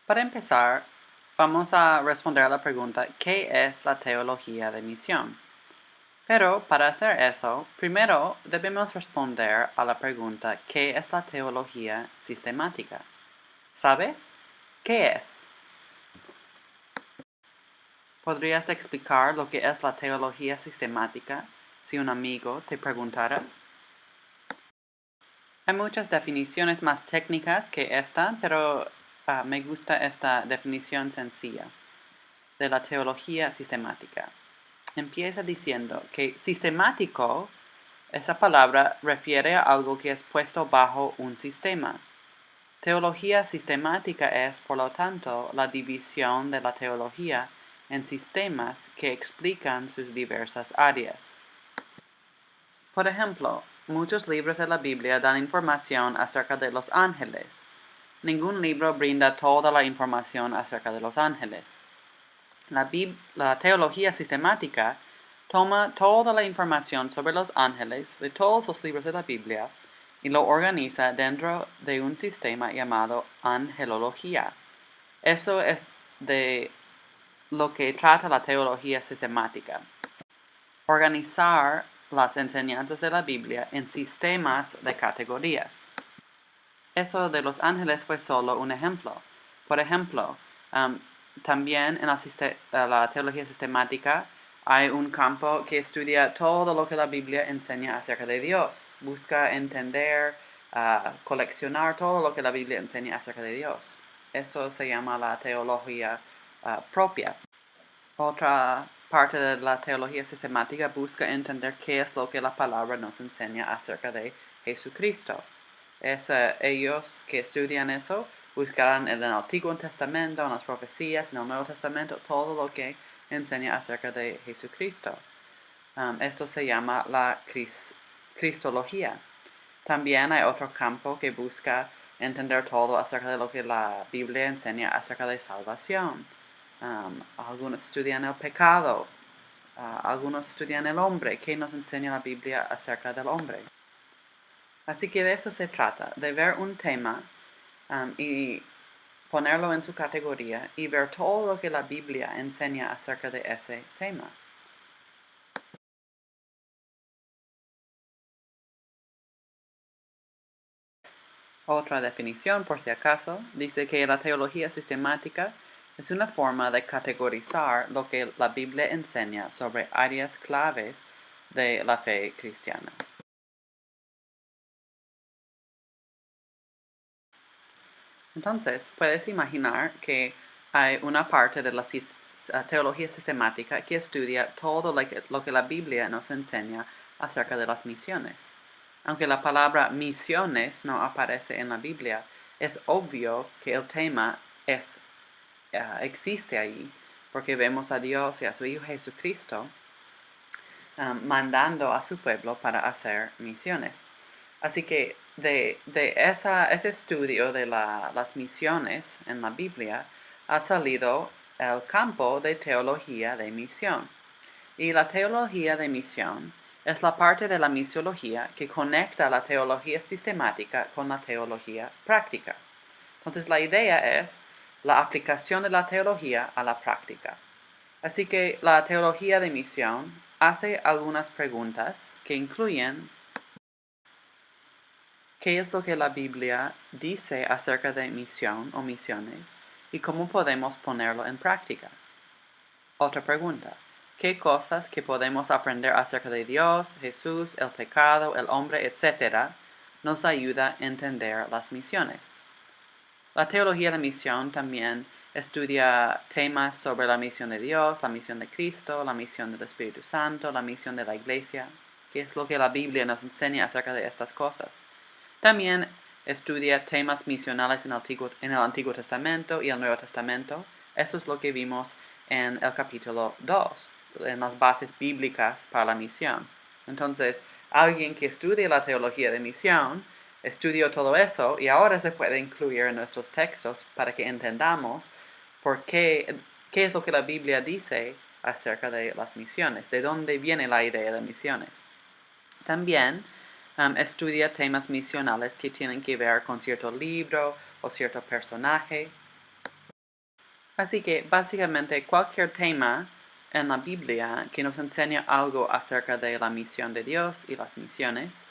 Para empezar, vamos a responder a la pregunta ¿qué es la teología de misión? Pero para hacer eso, primero debemos responder a la pregunta ¿qué es la teología sistemática? ¿Sabes? ¿Qué es? ¿Podrías explicar lo que es la teología sistemática si un amigo te preguntara? Hay muchas definiciones más técnicas que esta, pero me gusta esta definición sencilla de la teología sistemática. Empieza diciendo que sistemático, esa palabra refiere a algo que es puesto bajo un sistema. Teología sistemática es, por lo tanto, la división de la teología en sistemas que explican sus diversas áreas. Por ejemplo, muchos libros de la Biblia dan información acerca de los ángeles. Ningún libro brinda toda la información acerca de los ángeles. La teología sistemática toma toda la información sobre los ángeles de todos los libros de la Biblia y lo organiza dentro de un sistema llamado angelología. Eso es de lo que trata la teología sistemática. Organizar las enseñanzas de la Biblia en sistemas de categorías. Eso de los ángeles fue solo un ejemplo. Por ejemplo, también en la teología sistemática hay un campo que estudia todo lo que la Biblia enseña acerca de Dios. Busca entender, coleccionar todo lo que la Biblia enseña acerca de Dios. Eso se llama la teología propia. Otra parte de la teología sistemática busca entender qué es lo que la palabra nos enseña acerca de Jesucristo. Ellos que estudian eso buscarán en el Antiguo Testamento, en las profecías, en el Nuevo Testamento, todo lo que enseña acerca de Jesucristo. Esto se llama la cristología. También hay otro campo que busca entender todo acerca de lo que la Biblia enseña acerca de salvación. Algunos estudian el pecado, algunos estudian el hombre, qué nos enseña la Biblia acerca del hombre. Así que de eso se trata, de ver un tema y ponerlo en su categoría y ver todo lo que la Biblia enseña acerca de ese tema. Otra definición, por si acaso, dice que la teología sistemática es una forma de categorizar lo que la Biblia enseña sobre áreas claves de la fe cristiana. Entonces, puedes imaginar que hay una parte de la teología sistemática que estudia todo lo que la Biblia nos enseña acerca de las misiones. Aunque la palabra misiones no aparece en la Biblia, es obvio que el tema existe allí, porque vemos a Dios y a su Hijo Jesucristo mandando a su pueblo para hacer misiones. Así que de ese estudio de las misiones en la Biblia ha salido el campo de teología de misión. Y la teología de misión es la parte de la misiología que conecta la teología sistemática con la teología práctica. Entonces la idea es la aplicación de la teología a la práctica. Así que la teología de misión hace algunas preguntas que incluyen ¿qué es lo que la Biblia dice acerca de misión o misiones y cómo podemos ponerlo en práctica? Otra pregunta. ¿Qué cosas que podemos aprender acerca de Dios, Jesús, el pecado, el hombre, etcétera, nos ayuda a entender las misiones? La teología de misión también estudia temas sobre la misión de Dios, la misión de Cristo, la misión del Espíritu Santo, la misión de la Iglesia, qué es lo que la Biblia nos enseña acerca de estas cosas. También estudia temas misionales en el Antiguo Testamento y el Nuevo Testamento. Eso es lo que vimos en el capítulo 2, en las bases bíblicas para la misión. Entonces, alguien que estudie la teología de misión estudió todo eso y ahora se puede incluir en nuestros textos para que entendamos qué es lo que la Biblia dice acerca de las misiones, de dónde viene la idea de misiones. También estudia temas misionales que tienen que ver con cierto libro o cierto personaje. Así que básicamente cualquier tema en la Biblia que nos enseña algo acerca de la misión de Dios y las misiones,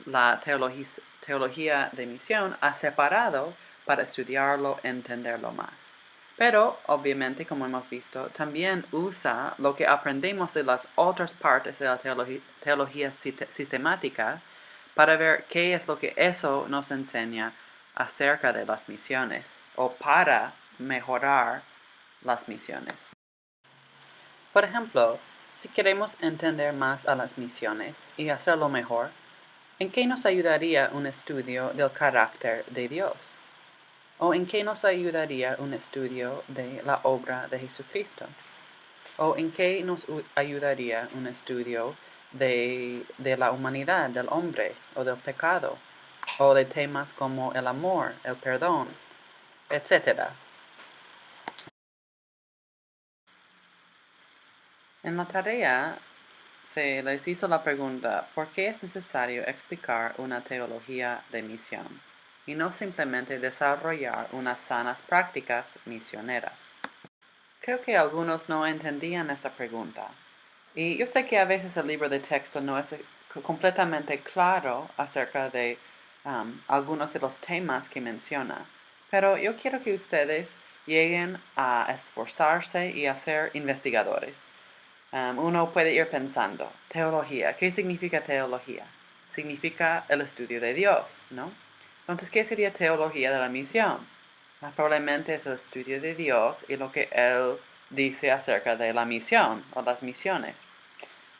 la teología de misión ha separado para estudiarlo, entenderlo más. Pero, obviamente, como hemos visto, también usa lo que aprendemos de las otras partes de la teología sistemática para ver qué es lo que eso nos enseña acerca de las misiones o para mejorar las misiones. Por ejemplo, si queremos entender más a las misiones y hacerlo mejor, ¿en qué nos ayudaría un estudio del carácter de Dios? ¿O en qué nos ayudaría un estudio de la obra de Jesucristo? ¿O en qué nos ayudaría un estudio de la humanidad, del hombre o del pecado? ¿O de temas como el amor, el perdón, etcétera? En la tarea se les hizo la pregunta ¿por qué es necesario explicar una teología de misión? Y no simplemente desarrollar unas sanas prácticas misioneras. Creo que algunos no entendían esta pregunta. Y yo sé que a veces el libro de texto no es completamente claro acerca de algunos de los temas que menciona, pero yo quiero que ustedes lleguen a esforzarse y a ser investigadores. Uno puede ir pensando, teología, ¿qué significa teología? Significa el estudio de Dios, ¿no? Entonces, ¿qué sería teología de la misión? Probablemente es el estudio de Dios y lo que Él dice acerca de la misión o las misiones.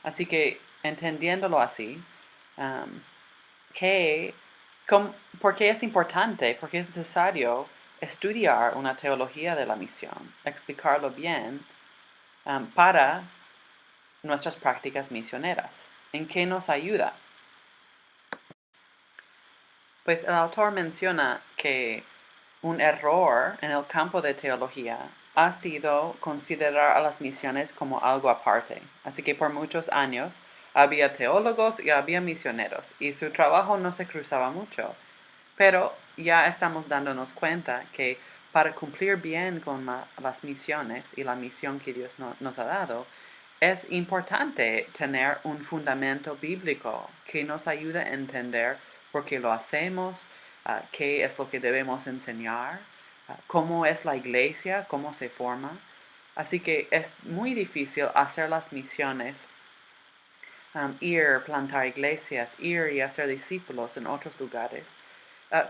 Así que, entendiéndolo así, um, que, ¿por qué es importante? ¿Por qué es necesario estudiar una teología de la misión? Explicarlo bien para nuestras prácticas misioneras. ¿En qué nos ayuda? Pues el autor menciona que un error en el campo de teología ha sido considerar a las misiones como algo aparte. Así que por muchos años había teólogos y había misioneros y su trabajo no se cruzaba mucho. Pero ya estamos dándonos cuenta que para cumplir bien con las misiones y la misión que Dios nos ha dado, es importante tener un fundamento bíblico que nos ayude a entender por qué lo hacemos, qué es lo que debemos enseñar, cómo es la iglesia, cómo se forma. Así que es muy difícil hacer las misiones, ir, plantar iglesias, ir y hacer discípulos en otros lugares,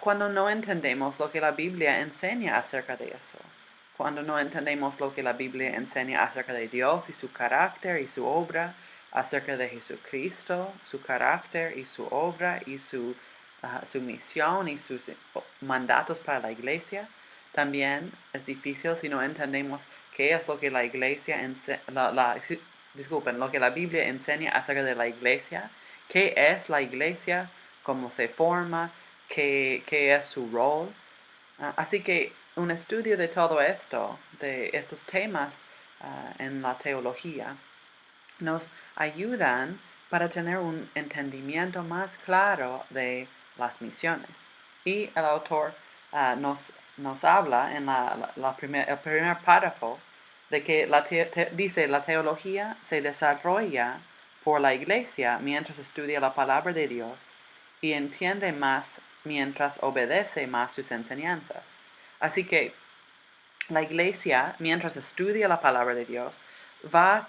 cuando no entendemos lo que la Biblia enseña acerca de eso. Cuando no entendemos lo que la Biblia enseña acerca de Dios y su carácter y su obra, acerca de Jesucristo, su carácter y su obra y su misión y sus mandatos para la iglesia, también es difícil si no entendemos qué es lo que la iglesia disculpen, lo que la Biblia enseña acerca de la iglesia, qué es la iglesia, cómo se forma, qué es su rol. Así que un estudio de todo esto, de estos temas en la teología, nos ayudan para tener un entendimiento más claro de las misiones. Y el autor nos habla en el primer párrafo de que dice la teología se desarrolla por la iglesia mientras estudia la palabra de Dios y entiende más mientras obedece más sus enseñanzas. Así que la iglesia, mientras estudia la palabra de Dios, va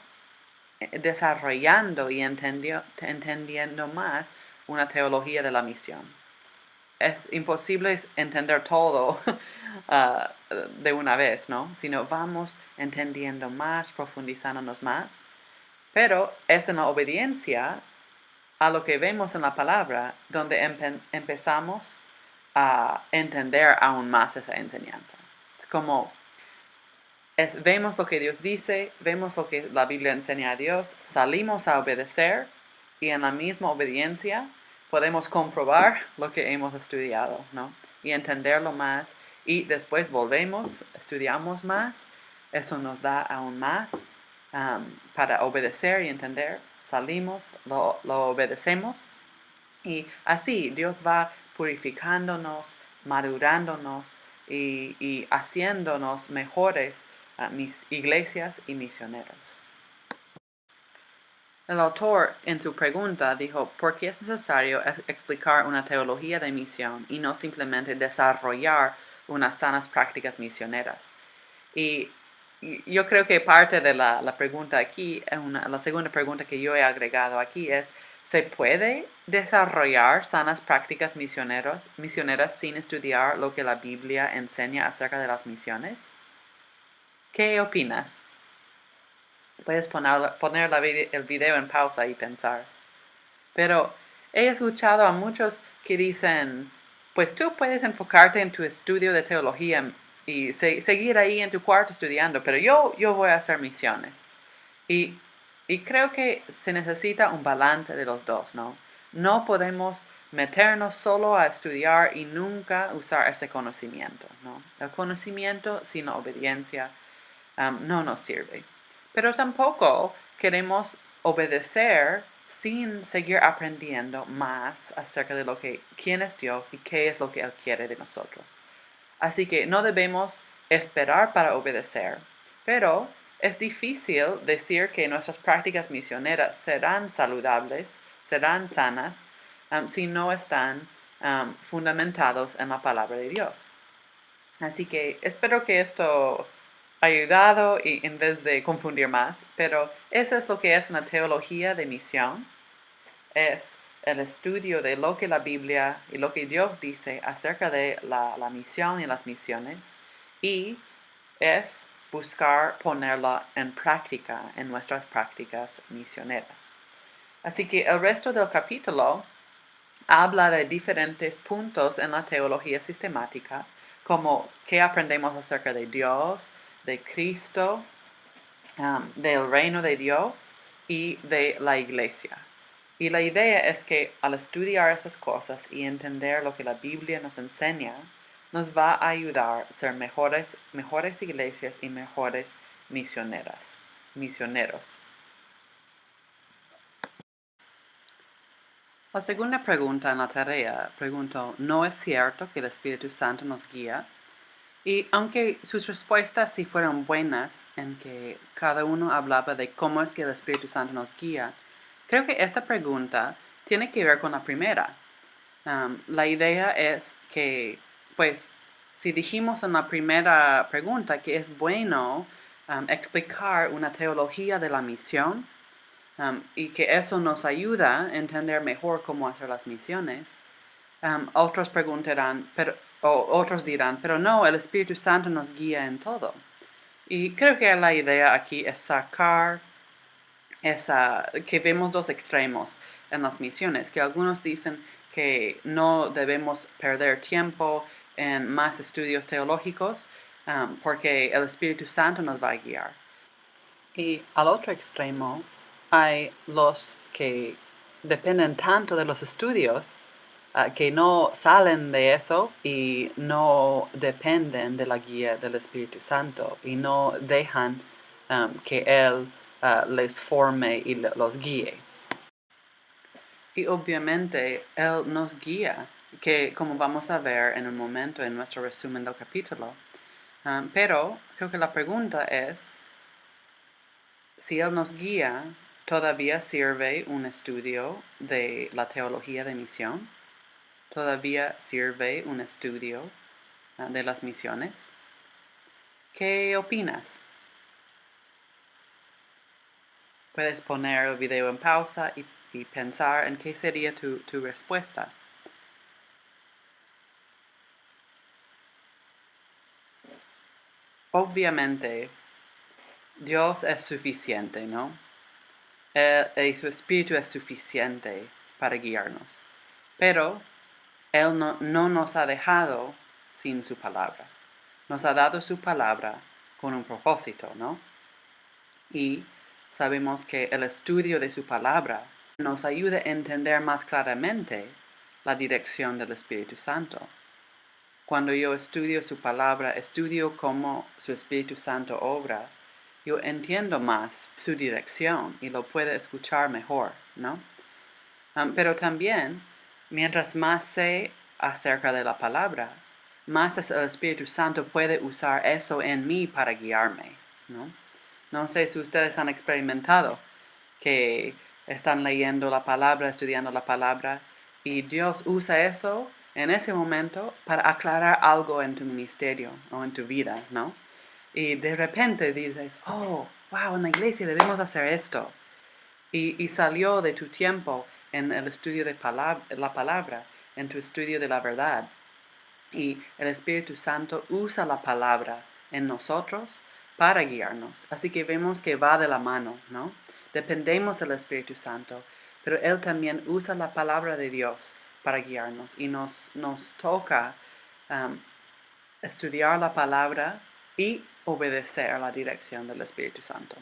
desarrollando y entendiendo más una teología de la misión. Es imposible entender todo de una vez, ¿no? Sino vamos entendiendo más, profundizándonos más. Pero es en la obediencia a lo que vemos en la palabra donde empezamos a entender aún más esa enseñanza. Es como vemos lo que Dios dice, vemos lo que la Biblia enseña a Dios, salimos a obedecer y en la misma obediencia podemos comprobar lo que hemos estudiado, ¿no? Y entenderlo más y después volvemos, estudiamos más, eso nos da aún más para obedecer y entender, salimos, lo obedecemos y así Dios va purificándonos, madurándonos y haciéndonos mejores mis iglesias y misioneros. El autor en su pregunta dijo, ¿por qué es necesario explicar una teología de misión y no simplemente desarrollar unas sanas prácticas misioneras? Y yo creo que parte de la pregunta aquí, la segunda pregunta que yo he agregado aquí es, ¿se puede desarrollar sanas prácticas misioneras sin estudiar lo que la Biblia enseña acerca de las misiones? ¿Qué opinas? Puedes poner el video en pausa y pensar. Pero he escuchado a muchos que dicen, pues tú puedes enfocarte en tu estudio de teología y seguir ahí en tu cuarto estudiando, pero yo voy a hacer misiones. Y, y creo que se necesita un balance de los dos, ¿no? No podemos meternos solo a estudiar y nunca usar ese conocimiento, ¿no? El conocimiento sin la obediencia no nos sirve. Pero tampoco queremos obedecer sin seguir aprendiendo más acerca de quién es Dios y qué es lo que Él quiere de nosotros. Así que no debemos esperar para obedecer, pero es difícil decir que nuestras prácticas misioneras serán saludables, serán sanas, si no están fundamentados en la palabra de Dios. Así que espero que esto haya ayudado y en vez de confundir más, pero eso es lo que es una teología de misión. Es el estudio de lo que la Biblia y lo que Dios dice acerca de la misión y las misiones, y es buscar ponerla en práctica en nuestras prácticas misioneras. Así que el resto del capítulo habla de diferentes puntos en la teología sistemática, como qué aprendemos acerca de Dios, de Cristo, del reino de Dios y de la iglesia. Y la idea es que al estudiar estas cosas y entender lo que la Biblia nos enseña, nos va a ayudar a ser mejores iglesias y mejores misioneros. La segunda pregunta en la tarea preguntó, ¿no es cierto que el Espíritu Santo nos guía? Y aunque sus respuestas sí fueron buenas, en que cada uno hablaba de cómo es que el Espíritu Santo nos guía, creo que esta pregunta tiene que ver con la primera. La idea es que, pues, si dijimos en la primera pregunta que es bueno explicar una teología de la misión, y que eso nos ayuda a entender mejor cómo hacer las misiones, otros preguntarán, otros dirán, pero no, el Espíritu Santo nos guía en todo. Y creo que la idea aquí es sacar que vemos dos extremos en las misiones, que algunos dicen que no debemos perder tiempo en más estudios teológicos porque el Espíritu Santo nos va a guiar. Y al otro extremo hay los que dependen tanto de los estudios que no salen de eso y no dependen de la guía del Espíritu Santo y no dejan que Él les forme y los guíe. Y obviamente Él nos guía, que como vamos a ver en un momento en nuestro resumen del capítulo. Pero creo que la pregunta es, si Él nos guía, ¿todavía sirve un estudio de la teología de misión? ¿Todavía sirve un estudio de las misiones? ¿Qué opinas? Puedes poner el video en pausa y pensar en qué sería tu respuesta. Obviamente, Dios es suficiente, ¿no? Y su Espíritu es suficiente para guiarnos. Pero Él no nos ha dejado sin su palabra. Nos ha dado su palabra con un propósito, ¿no? Y sabemos que el estudio de su palabra nos ayuda a entender más claramente la dirección del Espíritu Santo. Cuando yo estudio su palabra, estudio cómo su Espíritu Santo obra, yo entiendo más su dirección y lo puedo escuchar mejor, ¿no? Pero también, mientras más sé acerca de la palabra, más el Espíritu Santo puede usar eso en mí para guiarme, ¿no? No sé si ustedes han experimentado que están leyendo la palabra, estudiando la palabra, y Dios usa eso en ese momento para aclarar algo en tu ministerio o en tu vida, ¿no? Y de repente dices, oh, wow, en la iglesia debemos hacer esto. Y salió de tu tiempo en el estudio de la palabra, en tu estudio de la verdad. Y el Espíritu Santo usa la palabra en nosotros para guiarnos. Así que vemos que va de la mano, ¿no? Dependemos del Espíritu Santo, pero Él también usa la palabra de Dios para guiarnos y nos toca estudiar la palabra y obedecer a la dirección del Espíritu Santo.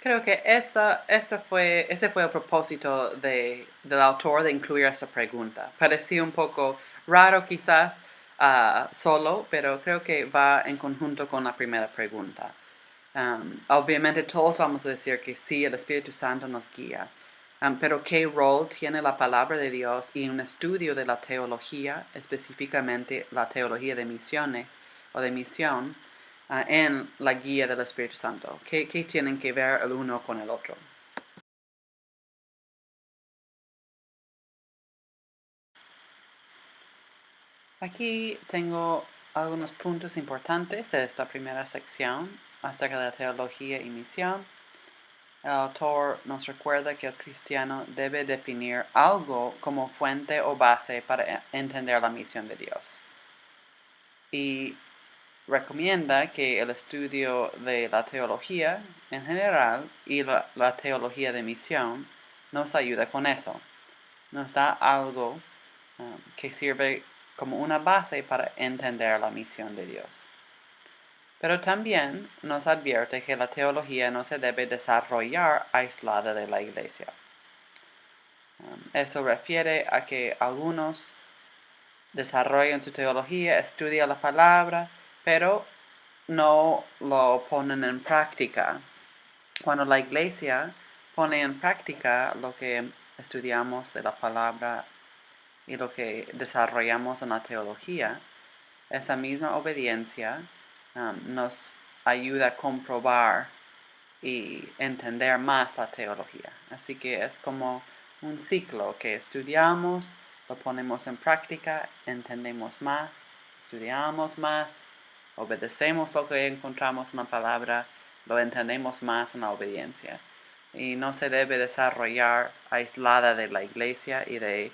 Creo que ese fue el propósito del autor de incluir esa pregunta. Parecía un poco raro quizás solo, pero creo que va en conjunto con la primera pregunta. Obviamente todos vamos a decir que sí, el Espíritu Santo nos guía. Pero ¿qué rol tiene la palabra de Dios y un estudio de la teología, específicamente la teología de misiones o de misión, en la guía del Espíritu Santo? ¿Qué tienen que ver el uno con el otro? Aquí tengo algunos puntos importantes de esta primera sección acerca de la teología y misión. El autor nos recuerda que el cristiano debe definir algo como fuente o base para entender la misión de Dios. Y recomienda que el estudio de la teología en general y la teología de misión nos ayuda con eso. Nos da algo que sirve como una base para entender la misión de Dios. Pero también nos advierte que la teología no se debe desarrollar aislada de la iglesia. Eso refiere a que algunos desarrollan su teología, estudian la palabra, pero no lo ponen en práctica. Cuando la iglesia pone en práctica lo que estudiamos de la palabra y lo que desarrollamos en la teología, esa misma obediencia nos ayuda a comprobar y entender más la teología. Así que es como un ciclo que estudiamos, lo ponemos en práctica, entendemos más, estudiamos más, obedecemos lo que encontramos en la palabra, lo entendemos más en la obediencia. Y no se debe desarrollar aislada de la iglesia y de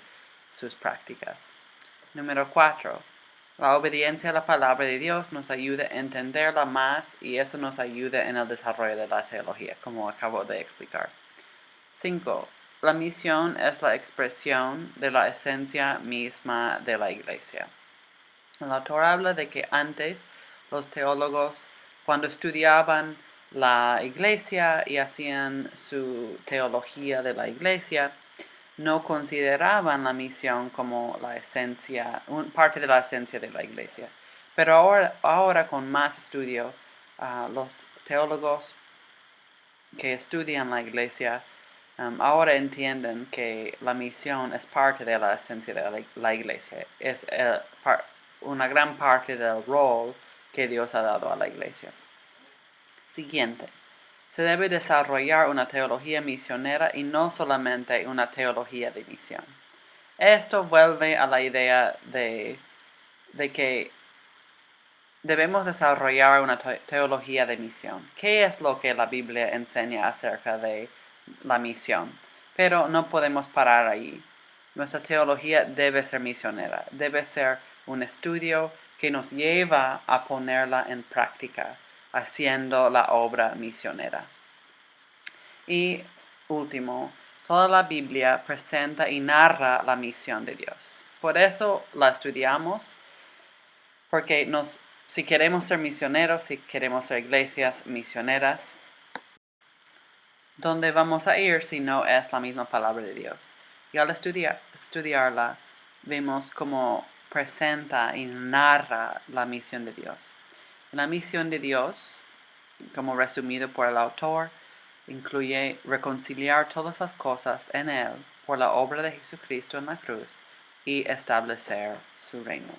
sus prácticas. Número 4. La obediencia a la palabra de Dios nos ayuda a entenderla más y eso nos ayuda en el desarrollo de la teología, como acabo de explicar. 5. La misión es la expresión de la esencia misma de la iglesia. El autor habla de que antes los teólogos, cuando estudiaban la iglesia y hacían su teología de la iglesia, no consideraban la misión como la esencia, parte de la esencia de la iglesia. Pero ahora con más estudio, los teólogos que estudian la iglesia ahora entienden que la misión es parte de la esencia de la iglesia. Es una gran parte del rol que Dios ha dado a la iglesia. Siguiente. Se debe desarrollar una teología misionera y no solamente una teología de misión. Esto vuelve a la idea de que debemos desarrollar una teología de misión. ¿Qué es lo que la Biblia enseña acerca de la misión? Pero no podemos parar ahí. Nuestra teología debe ser misionera, debe ser un estudio que nos lleva a ponerla en práctica, haciendo la obra misionera. Y último, toda la Biblia presenta y narra la misión de Dios. Por eso la estudiamos, porque si queremos ser misioneros, si queremos ser iglesias misioneras, ¿dónde vamos a ir si no es la misma palabra de Dios? Y al estudiarla, vemos cómo presenta y narra la misión de Dios. La misión de Dios, como resumido por el autor, incluye reconciliar todas las cosas en Él por la obra de Jesucristo en la cruz y establecer su reino.